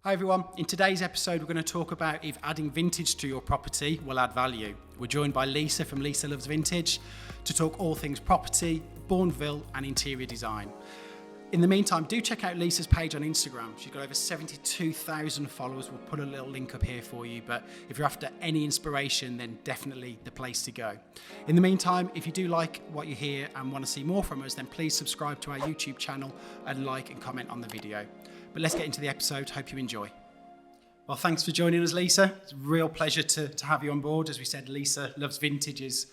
Hi everyone, in today's episode we're going to talk about if adding vintage to your property will add value. We're joined by Lisa from Lisa Loves Vintage to talk all things property, Bourneville and interior design. In the meantime, do check out Lisa's page on Instagram. She's got over 72,000 followers. We'll put a little link up here for you, but if you're after any inspiration, then definitely the place to go. In the meantime, if you do like what you hear and want to see more from us, then please subscribe to our YouTube channel and like and comment on the video. But let's get into the episode. Hope you enjoy. Well, thanks for joining us, Lisa. It's a real pleasure to have you on board. As we said, Lisa Loves Vintage is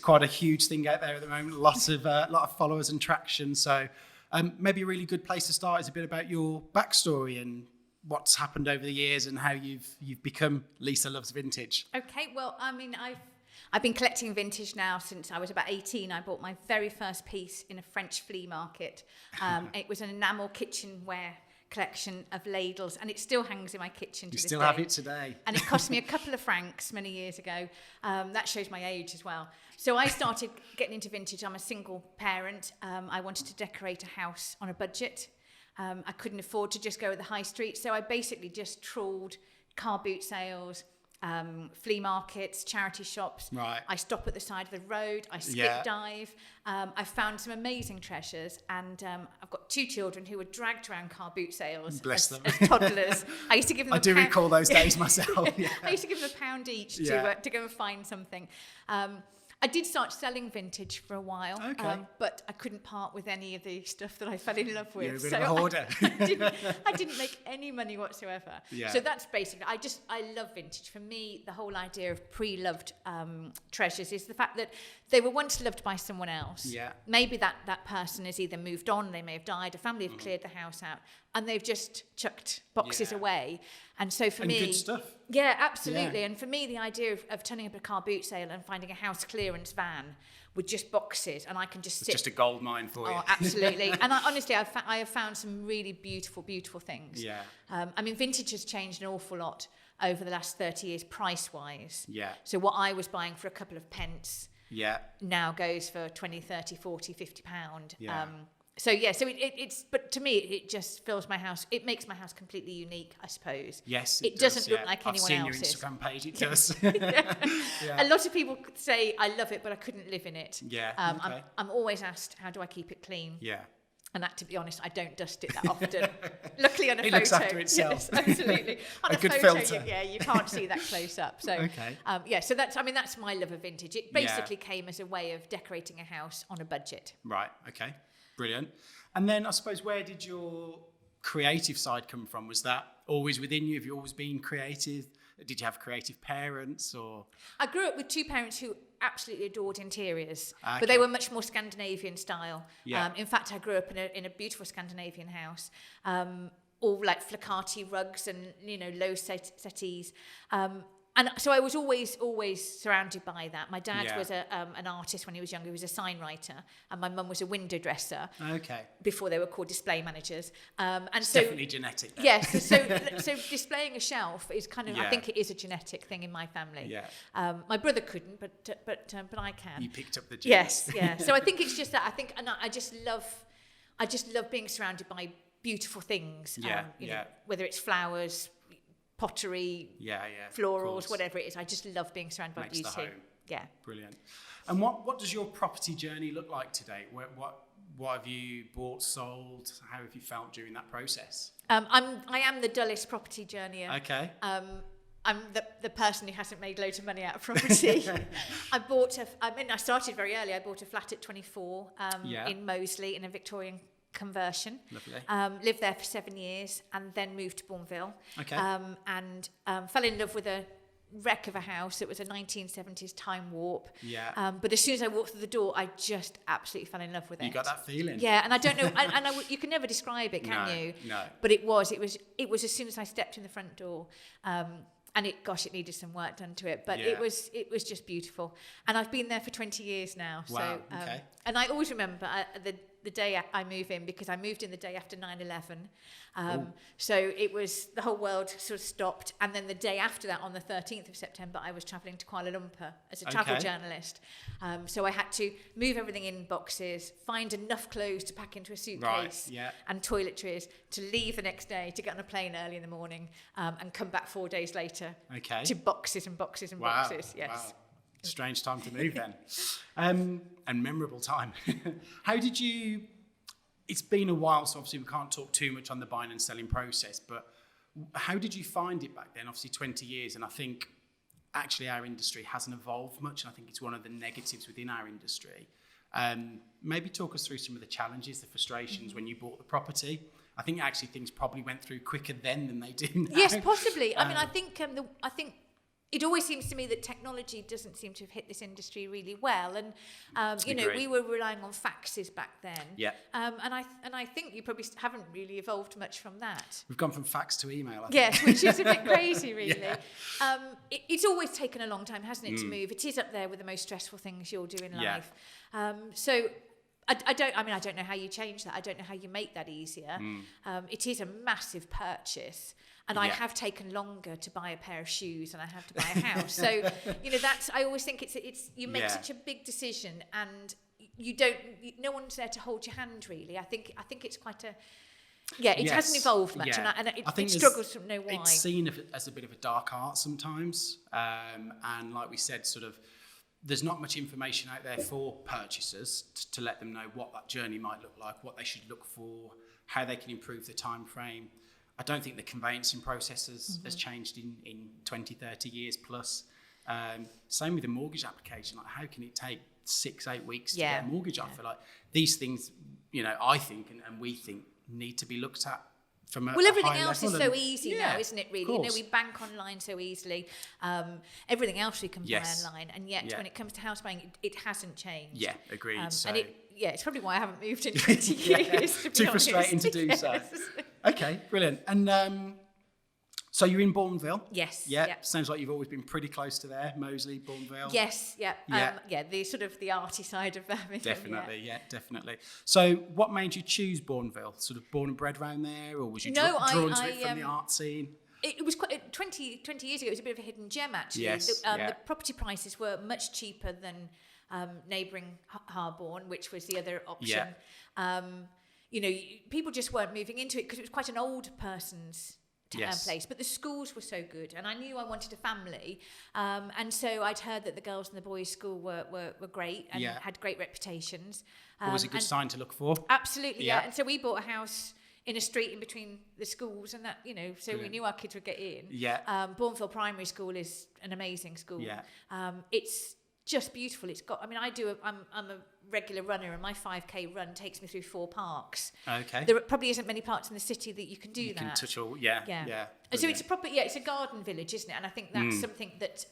quite a huge thing out there at the moment. Lot of followers and traction. So maybe a really good place to start is a bit about your backstory and what's happened over the years and how you've become Lisa Loves Vintage. Okay, well, I mean, I've been collecting vintage now since I was about 18. I bought my very first piece in a French flea market. It was an enamel kitchenware collection of ladles, and it still hangs in my kitchen to this day. You still have it today. And it cost me a couple of francs many years ago. That shows my age as well. So I started getting into vintage. I'm a single parent. I wanted to decorate a house on a budget. I couldn't afford to just go at the high street, so I basically just trawled car boot sales, flea markets, charity shops. Right. I stop at the side of the road. I skip dive. I found some amazing treasures, and I've got two children who were dragged around car boot sales as toddlers. I used to give them. I do recall those days myself. Yeah. I used to give them £1 each to go and find something. I did start selling vintage for a while, but I couldn't part with any of the stuff that I fell in love with. You're a bit of a hoarder. I didn't make any money whatsoever. Yeah. So that's basically, I love vintage. For me, the whole idea of pre-loved treasures is the fact that they were once loved by someone else. Yeah. Maybe that person has either moved on, they may have died, a family have cleared the house out, and they've just chucked boxes away. And so for me... good stuff. Yeah, absolutely. Yeah. And for me, the idea of turning up a car boot sale and finding a house clearance van with just boxes, and I can just sit... It's just a gold mine for you. Oh, absolutely. And honestly, I have found some really beautiful, beautiful things. Yeah. I mean, vintage has changed an awful lot over the last 30 years, price-wise. Yeah. So what I was buying for a couple of pence now goes for 20, 30, 40, 50 pound. Yeah. So it's, but to me, it just fills my house. It makes my house completely unique, I suppose. Yes, it doesn't look like anyone else's. I've seen your Instagram page. It does. A lot of people say I love it, but I couldn't live in it. Yeah. I'm always asked, how do I keep it clean? Yeah. And that, to be honest, I don't dust it that often. Luckily, on a it photo, looks after itself. Yes, absolutely. On a good photo, filter. you can't see that close up. So, so that's my love of vintage. It basically came as a way of decorating a house on a budget. Right. Okay. Brilliant. And then I suppose, where did your creative side come from? Was that always within you? Have you always been creative? Did you have creative parents, or? I grew up with two parents who absolutely adored interiors, but they were much more Scandinavian style. Yeah. In fact, I grew up in a beautiful Scandinavian house, all like flaccati rugs and low settees. And so I was always surrounded by that. My dad was an artist when he was younger. He was a sign writer, and my mum was a window dresser. Okay. Before they were called display managers. And it's definitely genetic. Then. Yes. So displaying a shelf is kind of I think it is a genetic thing in my family. Yeah. My brother couldn't, but I can. You picked up the genes. Yes. Yeah. So I think it's just that. I just love being surrounded by beautiful things. Whether it's flowers, pottery, florals, whatever it is. I just love being surrounded by beauty. The home. Yeah. Brilliant. And what does your property journey look like today? What have you bought, sold? How have you felt during that process? I am the dullest property journeyer. Okay. I'm the person who hasn't made loads of money out of property. I started very early. I bought a flat at 24 in Moseley in a Victorian conversion. Lovely. Lived there for 7 years and then moved to Bourneville. Okay. And fell in love with a wreck of a house. It was a 1970s time warp. Yeah. But as soon as I walked through the door, I just absolutely fell in love with it. You got that feeling. Yeah, and I don't know, you can never describe it, can you? No. But it was as soon as I stepped in the front door. And it needed some work done to it, but it was just beautiful. And I've been there for 20 years now. Wow. So, and I always remember the day I move in, because I moved in the day after 9/11. So it was, the whole world sort of stopped. And then the day after that, on the 13th of September, I was travelling to Kuala Lumpur as a travel journalist. So I had to move everything in boxes, find enough clothes to pack into a suitcase and toiletries to leave the next day, to get on a plane early in the morning and come back 4 days later to boxes and boxes and boxes. Yes. Wow. Strange time to move then. And memorable time. How did you... It's been a while, so obviously we can't talk too much on the buying and selling process, but how did you find it back then? Obviously 20 years, and I think actually our industry hasn't evolved much, and I think it's one of the negatives within our industry. Maybe talk us through some of the challenges, the frustrations when you bought the property. I think actually things probably went through quicker then than they do now. Yes, possibly. I mean, I think it always seems to me that technology doesn't seem to have hit this industry really well, and we were relying on faxes back then. Yeah. And I think you probably haven't really evolved much from that. We've gone from fax to email, I think. Yes, which is a bit crazy, really. It's always taken a long time, hasn't it, to move? It is up there with the most stressful things you'll do in life. So I don't know how you change that. I don't know how you make that easier. It is a massive purchase. And I have taken longer to buy a pair of shoes than I have to buy a house. So, I always think it's you make such a big decision, and no one's there to hold your hand, really. I think it's quite a... It hasn't evolved much, and it struggles to know why. It's seen as a bit of a dark art sometimes. And like we said, sort of, there's not much information out there for purchasers to let them know what that journey might look like, what they should look for, how they can improve the time frame. I don't think the conveyancing process has changed in 20, 30 years plus. Same with the mortgage application. Like, how can it take 6-8 weeks to get a mortgage offer? Like, these things, I think and we think need to be looked at from a everything high else level. is so easy now, isn't it, really? We bank online so easily. Everything else we can buy online, and yet when it comes to house buying, it hasn't changed. Yeah, agreed. And it's probably why I haven't moved in 20 years, to be Too honest. frustrating to do so. Okay, brilliant. And so you're in Bourneville? Yes. Yeah. Sounds like you've always been pretty close to there, Moseley, Bourneville. Yes, the sort of the arty side of Birmingham. Definitely, definitely. So what made you choose Bourneville? Sort of born and bred around there, or was you drawn to it from the art scene? It was quite 20 years ago. It was a bit of a hidden gem, actually. Yes, the property prices were much cheaper than neighbouring Harborne, which was the other option. People just weren't moving into it because it was quite an old person's place, but the schools were so good, and I knew I wanted a family, and so I'd heard that the girls in the boys' school were great and had great reputations. Was a good sign to look for. Absolutely, and so we bought a house in a street in between the schools, and that so we knew our kids would get in. Bourneville Primary School is an amazing school. It's just beautiful. It's got, I'm a regular runner, and my 5k run takes me through 4 parks. Okay. There probably isn't many parts in the city that you can do that. You can touch all, And so it's it's a garden village, isn't it? And I think that's something that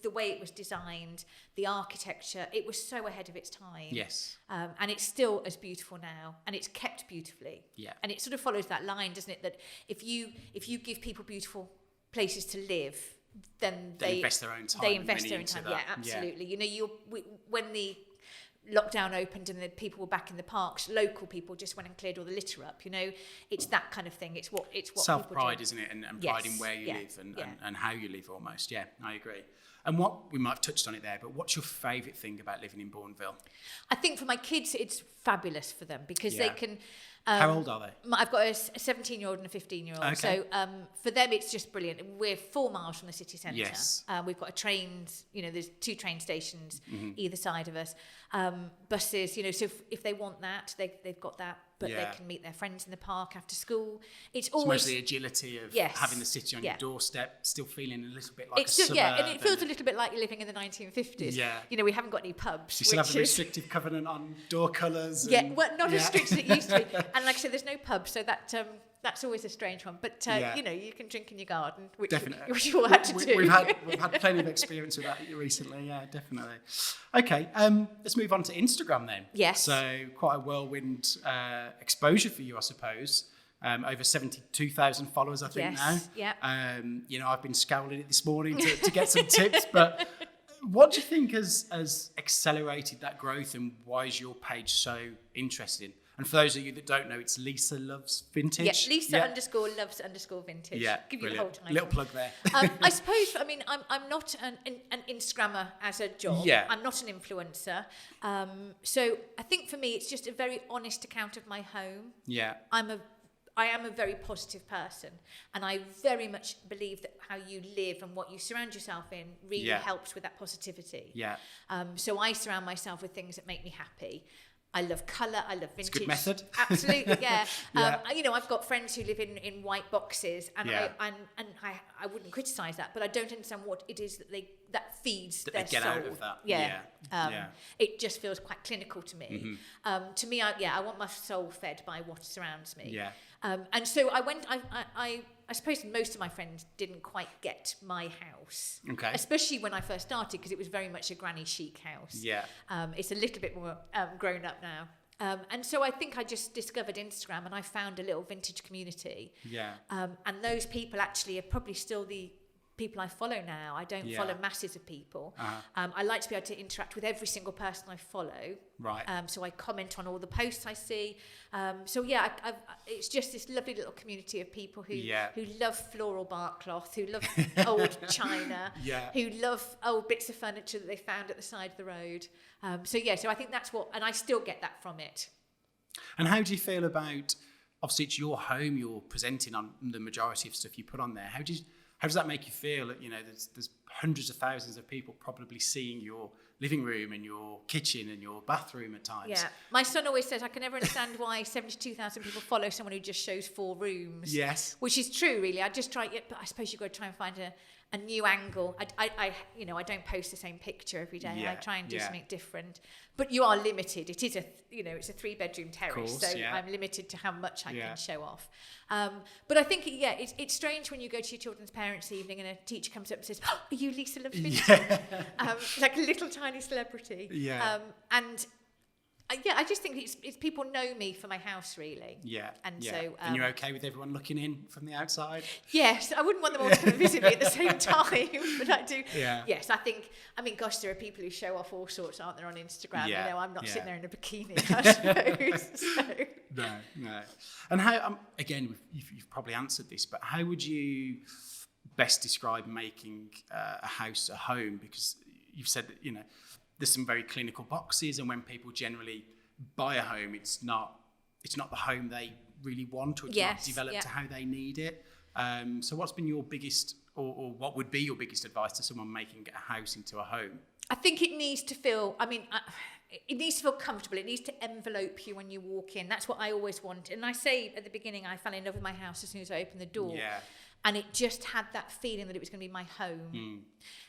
the way it was designed, the architecture, it was so ahead of its time. Yes. And it's still as beautiful now, and it's kept beautifully. Yeah. And it sort of follows that line, doesn't it? That if you give people beautiful places to live, then they invest their own time. They invest their own time. Yeah, absolutely. When the lockdown opened and the people were back in the parks, local people just went and cleared all the litter up. It's that kind of thing. It's what self-pride, isn't it? And pride in where you live and how you live, almost. Yeah, I agree. And we might have touched on it there, but what's your favourite thing about living in Bourneville? I think for my kids, it's fabulous for them because they can. How old are they? I've got a 17-year-old and a 15-year-old. Okay. So for them, it's just brilliant. We're 4 miles from the city centre. Yes. We've got there's 2 train stations either side of us. Buses, so if they want that, they've got that. But they can meet their friends in the park after school. It's always the agility of having the city on your doorstep, still feeling a little bit like a suburb. And it feels a little bit like you're living in the 1950s. Yeah. We haven't got any pubs. You still have a restrictive covenant on door colours. Not as strict as it used to be. And like I said, there's no pubs, so that's always a strange one. But you can drink in your garden, which you all had to do. We've had plenty of experience with that recently. Yeah, definitely. Okay, let's move on to Instagram then. Yes. So quite a whirlwind exposure for you, I suppose. Over 72,000 followers, I think now. Yeah. I've been scowling it this morning to get some tips, but What do you think has accelerated that growth, and why is your page so interesting? And for those of you that don't know, it's Lisa Loves Vintage. Yeah, Lisa_loves_vintage. Yeah, give you the whole time. Little plug there. I suppose. I mean, I'm not an Instagrammer as a job. Yeah. I'm not an influencer. So I think for me, it's just a very honest account of my home. Yeah. I am a very positive person, and I very much believe that how you live and what you surround yourself in really helps with that positivity. Yeah. So I surround myself with things that make me happy. I love colour. I love vintage. It's a good method. Absolutely, yeah. I've got friends who live in white boxes, and I wouldn't criticise that, but I don't understand what it is that feeds that their they get soul. out of that. It just feels quite clinical to me. To me, I want my soul fed by what surrounds me. Yeah. And so I suppose most of my friends didn't quite get my house. Okay. Especially when I first started, because it was very much a granny chic house. Yeah. It's a little bit more grown up now. And so I think I just discovered Instagram, and I found a little vintage community. Yeah. And those people actually are probably still the people I follow now. I don't follow masses of people. I like to be able to interact with every single person I follow. Right. So I comment on all the posts I see. It's just this lovely little community of people who love floral bark cloth, who love old china, who love old bits of furniture that they found at the side of the road. So I think that's what, and I still get that from it. And how do you feel about, obviously it's your home, you're presenting on the majority of stuff you put on there. How does that make you feel? That, there's hundreds of thousands of people probably seeing your living room and your kitchen and your bathroom at times. Yeah, my son always says I can never understand why 72,000 people follow someone who just shows 4 rooms. Yes, which is true, really. I just try, but I suppose you've got to try and find a new angle. I don't post the same picture every day. Yeah, I try and do something different. But you are limited. It is it's a 3-bedroom terrace, course, I'm limited to how much I can show off. But I think it's strange when you go to your children's parents' evening and a teacher comes up and says, "Oh, are you Lisa Loves Vintage?" Like a little tiny celebrity. Yeah. I just think it's people know me for my house, really. Yeah. And and you're okay with everyone looking in from the outside? Yes, I wouldn't want them all to come and visit me at the same time, but I do. Yeah. Yes, gosh, there are people who show off all sorts, aren't there, on Instagram? Yeah. I'm not sitting there in a bikini, I suppose. So. No. And how, again, you've probably answered this, but how would you best describe making a house a home? Because you've said that, there's some very clinical boxes, and when people generally buy a home, it's not the home they really want, or it's not developed to how they need it. So what's been your biggest, or what would be your biggest advice to someone making a house into a home? I think it needs to feel, it needs to feel comfortable. It needs to envelope you when you walk in. That's what I always want. And I say at the beginning, I fell in love with my house as soon as I opened the door. Yeah. And it just had that feeling that it was going to be my home.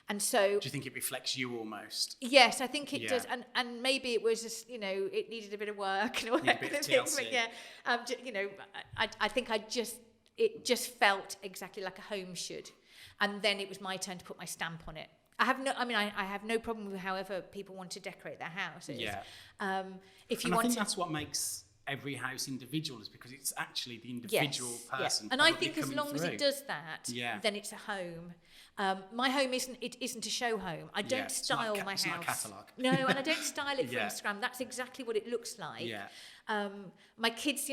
And so... Do you think it reflects you almost? Yes, I think it does. And maybe it was just, it needed a bit of work and all that kind of thing. But I think it just felt exactly like a home should. And then it was my turn to put my stamp on it. I have no problem with however people want to decorate their houses. Yeah. I think that's what makes every house individual, is because it's actually the individual person. And I think as long as it does that, then it's a home. My home isn't a show home. I don't style my house. It's not a catalogue. No, and I don't style it for Instagram. That's exactly what it looks like. Yeah. My kids,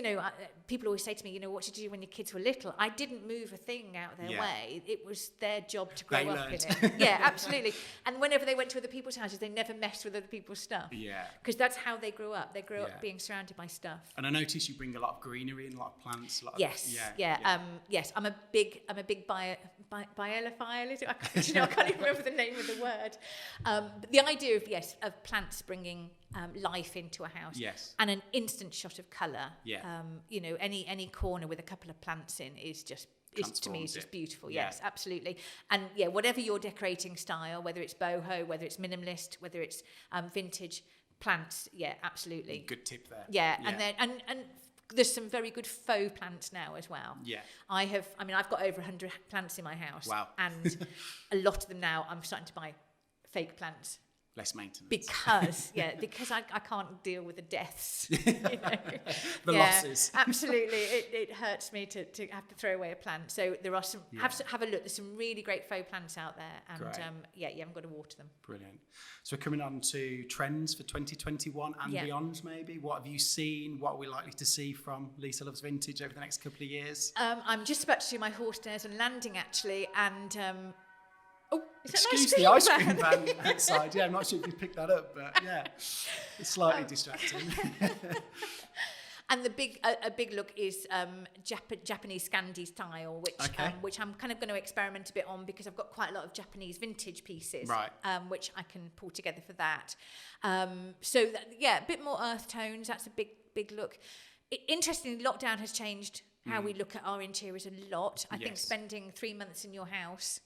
people always say to me, what did you do when your kids were little? I didn't move a thing out of their way. It was their job to grow up in it. Yeah, absolutely. And whenever they went to other people's houses, they never messed with other people's stuff. Yeah. Because that's how they grew up. They grew up being surrounded by stuff. And I notice you bring a lot of greenery and a lot of plants. Yes. Yes. I'm a big bibliophile. Is it? I can't even remember the name of the word. But the idea of plants bringing life into a house. Yes. And an instant shot of colour. Yeah. Any corner with a couple of plants in is just, to me, is just beautiful. Yeah. Yes, absolutely. And whatever your decorating style, whether it's boho, whether it's minimalist, whether it's vintage, plants, absolutely. Good tip there. Yeah. And then and there's some very good faux plants now as well. Yeah. I've got over 100 plants in my house. Wow. And a lot of them now I'm starting to buy fake plants. Less maintenance. Because I can't deal with the deaths. You know? The losses. Absolutely. It hurts me to have to throw away a plant. So there are some, have a look, there's some really great faux plants out there. And you haven't got to water them. Brilliant. So we're coming on to trends for 2021 and beyond maybe. What have you seen? What are we likely to see from Lisa Loves Vintage over the next couple of years? I'm just about to do my horse stairs and landing actually, and excuse the ice cream van outside. Yeah, I'm not sure if you picked that up, but yeah, it's slightly distracting. And a big look is Japanese Scandi style, which I'm kind of going to experiment a bit on because I've got quite a lot of Japanese vintage pieces, right? Which I can pull together for that. A bit more earth tones. That's a big look. Interestingly, lockdown has changed how we look at our interiors a lot. I think spending 3 months in your house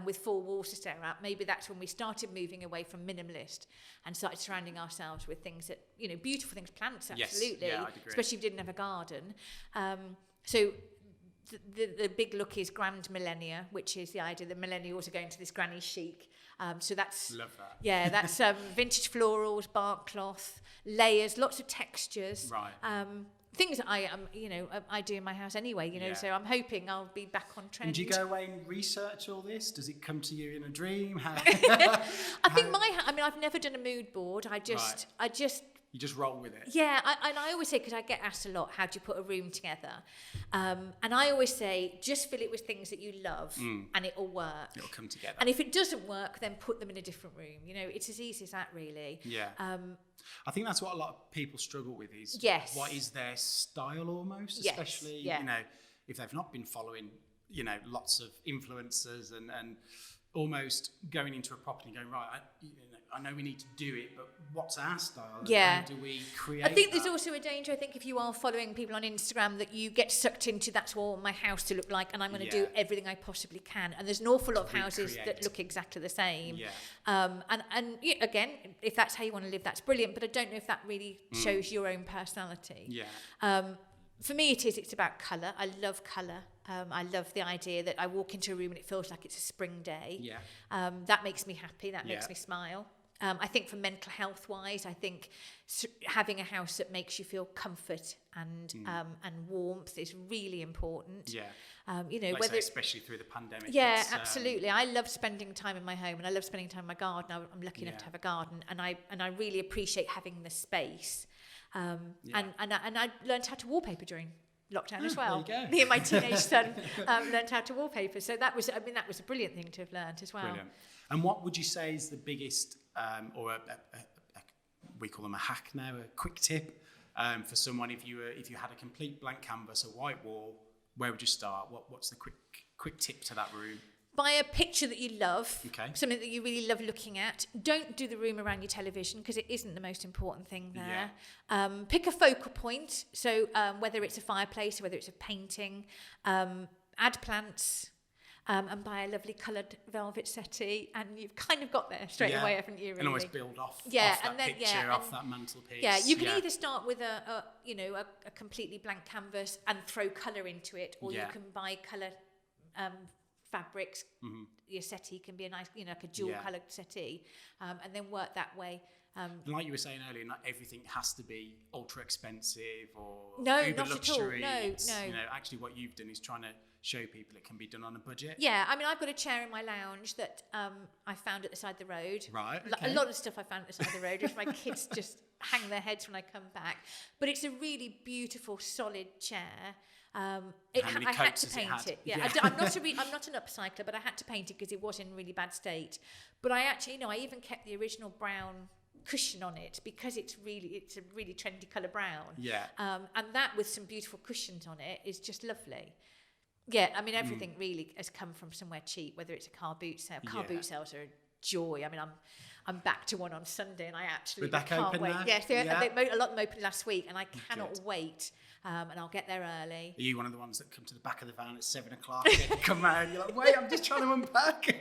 with 4 walls to stare at, maybe that's when we started moving away from minimalist and started surrounding ourselves with things that, beautiful things, plants, absolutely, I'd agree. Especially if you didn't have a garden. So the big look is grand millennia, which is the idea that millennials are going to this granny chic. So that's... Love that. Yeah, that's vintage florals, bark cloth, layers, lots of textures. Right. Things that I do in my house anyway, so I'm hoping I'll be back on trend. And do you go away and research all this? Does it come to you in a dream? I think I've never done a mood board. You just roll with it. Yeah, I always say, because I get asked a lot, how do you put a room together? And I always say, just fill it with things that you love and it'll work. It'll come together. And if it doesn't work, then put them in a different room. It's as easy as that, really. Yeah. I think that's what a lot of people struggle with is what is their style almost, especially, if they've not been following, lots of influencers and almost going into a property and going, right, I know we need to do it, but what's our style? Yeah. How do we create I think that? there's also a danger, I think, if you are following people on Instagram, that you get sucked into that's what I want my house to look like, and I'm going to do everything I possibly can. And there's an awful lot of houses that look exactly the same. Yeah. And again, if that's how you want to live, that's brilliant. But I don't know if that really shows your own personality. Yeah. For me, it's about colour. I love colour. I love the idea that I walk into a room and it feels like it's a spring day. Yeah. That makes me happy. That makes me smile. I think for mental health wise, I think having a house that makes you feel comfort and warmth is really important. Yeah. Whether especially through the pandemic. Yeah, absolutely. I love spending time in my home, and I love spending time in my garden. I'm lucky enough to have a garden, and I really appreciate having the space. And I learned how to wallpaper during lockdown as well. There you go. Me and my teenage son learned how to wallpaper. So that was a brilliant thing to have learned as well. Brilliant. And what would you say is the biggest, or we call them a hack now, a quick tip for someone if you had a complete blank canvas, a white wall, where would you start? What's the quick tip to that room? Buy a picture that you love, something that you really love looking at. Don't do the room around your television, because it isn't the most important thing there. Yeah. Pick a focal point, so whether it's a fireplace or whether it's a painting, add plants, and buy a lovely coloured velvet settee, and you've kind of got there straight away, haven't you? Really? And always build off that picture, off that mantelpiece. Yeah, you can either start with a completely blank canvas and throw colour into it, or you can buy colour fabrics. Your settee can be a nice, like a dual coloured settee, and then work that way. Like you were saying earlier, not everything has to be ultra expensive or uber luxury. Not at all. No. Actually, what you've done is trying to show people it can be done on a budget. Yeah, I've got a chair in my lounge that I found at the side of the road. Right. Okay. A lot of stuff I found at the side of the road, which my kids just hang their heads when I come back. But it's a really beautiful, solid chair. I had to paint it. Yeah. I'm not an upcycler, but I had to paint it because it was in really bad state. But I actually, I even kept the original brown cushion on it, because it's a really trendy colour brown. Yeah. And that with some beautiful cushions on it is just lovely. Yeah, everything really has come from somewhere cheap, whether it's a car boot sale. Car boot sales are a joy. I'm back to one on Sunday, and I actually can't wait. Now? Yes, a lot of them opened last week, and I cannot wait. And I'll get there early. Are you one of the ones that come to the back of the van at 7 o'clock and come out and you're like, wait, I'm just trying to unpack?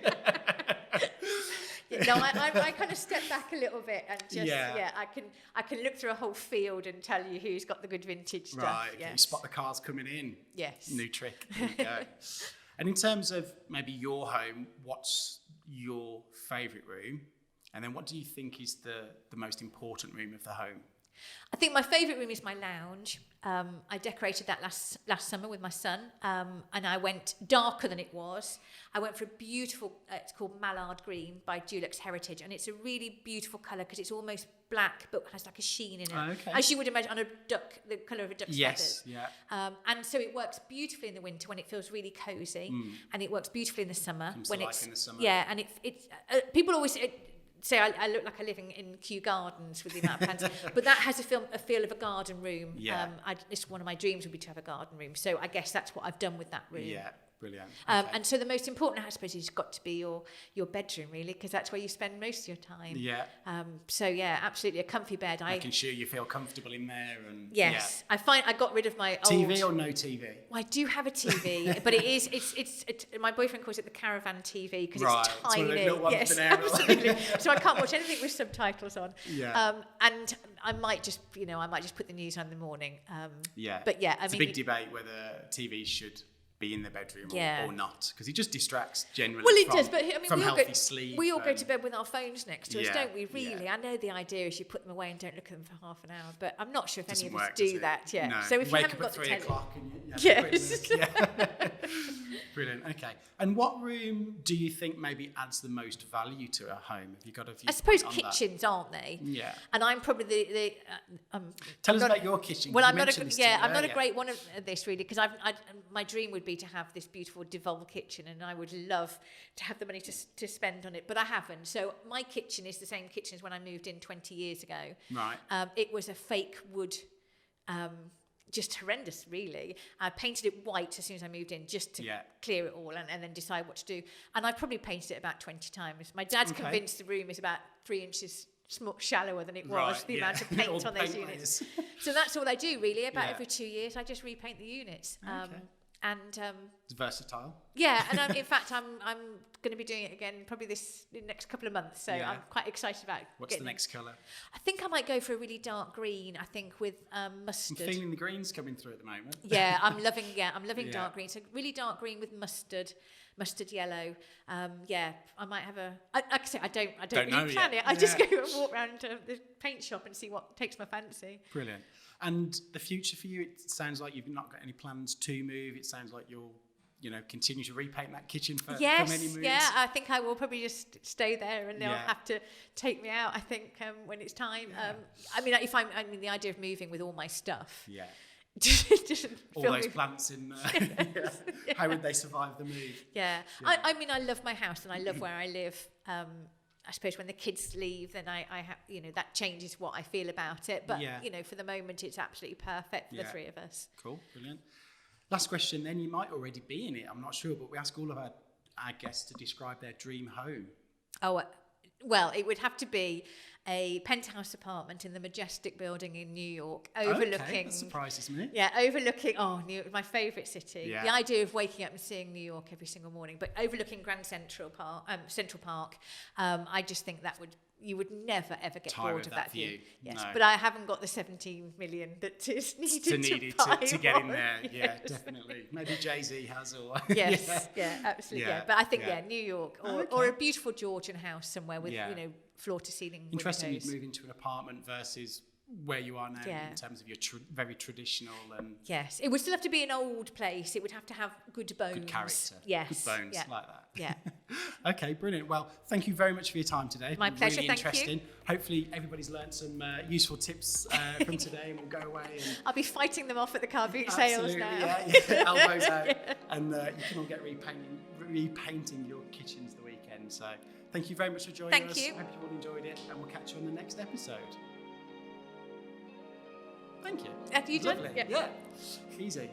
No, I kind of step back a little bit and just I can look through a whole field and tell you who's got the good vintage stuff. Right, okay. You spot the cars coming in. Yes. New trick. There you go. And in terms of maybe your home, what's your favourite room? And then what do you think is the most important room of the home? I think my favourite room is my lounge. I decorated that last summer with my son, and I went darker than it was. I went for a beautiful, it's called Mallard Green by Dulux Heritage, and it's a really beautiful colour because it's almost black but has like a sheen in it. Oh, okay. As you would imagine on a duck, the colour of a duck's feathers. Yeah. And so it works beautifully in the winter when it feels really cosy, and it works beautifully in the summer. Comes when to it's life in the summer. Yeah, and it's people always say I look like I live in Kew Gardens with the amount of plants, but that has a feel of a garden room. Yeah. It's one of my dreams would be to have a garden room, so I guess that's what I've done with that room. Yeah, brilliant. Okay. And so the most important, I suppose, has got to be your bedroom, really, because that's where you spend most of your time. Yeah. So yeah, absolutely a comfy bed. Making sure you feel comfortable in there. And yes, yeah. I got rid of my TV or no TV? Well, I do have a TV, but it's my boyfriend calls it the caravan TV because it's tiny. Yes, absolutely. So I can't watch anything with subtitles on. Yeah. And I might just put the news on in the morning. Yeah. But yeah, it's a big debate whether TV should be in the bedroom or not, because it just distracts generally. Well, it does, but I mean, from healthy sleep. We all go to bed with our phones next to us, don't we? Really, yeah. I know the idea is you put them away and don't look at them for half an hour, but I'm not sure if any of us work, do that. Yeah. No. So if you wake haven't up got at 3 the o'clock and yes. Yeah. Brilliant. Okay. And what room do you think maybe adds the most value to a home? Have you got a view? I suppose kitchens, aren't they? Yeah. And I'm probably Tell us about your kitchen. Well, I'm not a great one of this really, because my dream would be to have this beautiful devolved kitchen, and I would love to have the money to spend on it, but I haven't. So my kitchen is the same kitchen as when I moved in 20 years ago. Right. It was a fake wood. Just horrendous, really. I painted it white as soon as I moved in, just to clear it all and then decide what to do. And I probably painted it about 20 times. My dad's convinced the room is about 3 inches shallower than it was, the amount of paint on those units. So that's all I do, really. About every 2 years, I just repaint the units. It's versatile. Yeah, and in fact, I'm going to be doing it again probably in the next couple of months. So I'm quite excited about. What's the next colour? I think I might go for a really dark green. I think with mustard. I'm feeling the greens coming through at the moment. Yeah, I'm loving dark green. So really dark green with mustard yellow. I might have a. Like I say, I don't really plan it. I just go and walk around the paint shop and see what takes my fancy. Brilliant. And the future for you, it sounds like you've not got any plans to move. It sounds like you'll, continue to repaint that kitchen for many moves. Yeah, I think I will probably just stay there, and they'll have to take me out, I think, when it's time. Yeah. The idea of moving with all my stuff. Yeah. just all those plants in there. Yes. How would they survive the move? Yeah. I love my house and I love where I live. I suppose when the kids leave, then I have, that changes what I feel about it. But, for the moment, it's absolutely perfect for the three of us. Cool, brilliant. Last question then, you might already be in it, I'm not sure, but we ask all of our guests to describe their dream home. Oh, well, it would have to be a penthouse apartment in the Majestic building in New York, overlooking... Okay, that surprises me. Yeah, overlooking... New York, my favourite city. Yeah. The idea of waking up and seeing New York every single morning, but overlooking Grand Central Park, I just think that you would never, ever get bored of that view. Yes, no. But I haven't got the 17 million that is needed to get in there. Yes. Yeah, definitely. Maybe Jay-Z has or... Yes, absolutely. Yeah. But I think, New York or a beautiful Georgian house somewhere with, floor-to-ceiling windows. Interesting you'd move into an apartment versus where you are now in terms of your very traditional and... Yes, it would still have to be an old place. It would have to have good bones. Good character. Yes. Good bones, like that. Yeah. Okay, brilliant. Well, thank you very much for your time today. My pleasure, really interesting. Thank you. Hopefully everybody's learned some useful tips from today and we'll go away. And I'll be fighting them off at the car boot sales now. Yeah. Elbows out. And you can all get repainting your kitchens the weekend. So thank you very much for joining us. Thank you. I hope you all enjoyed it and we'll catch you on the next episode. Thank you. Have you done? Yeah. Easy.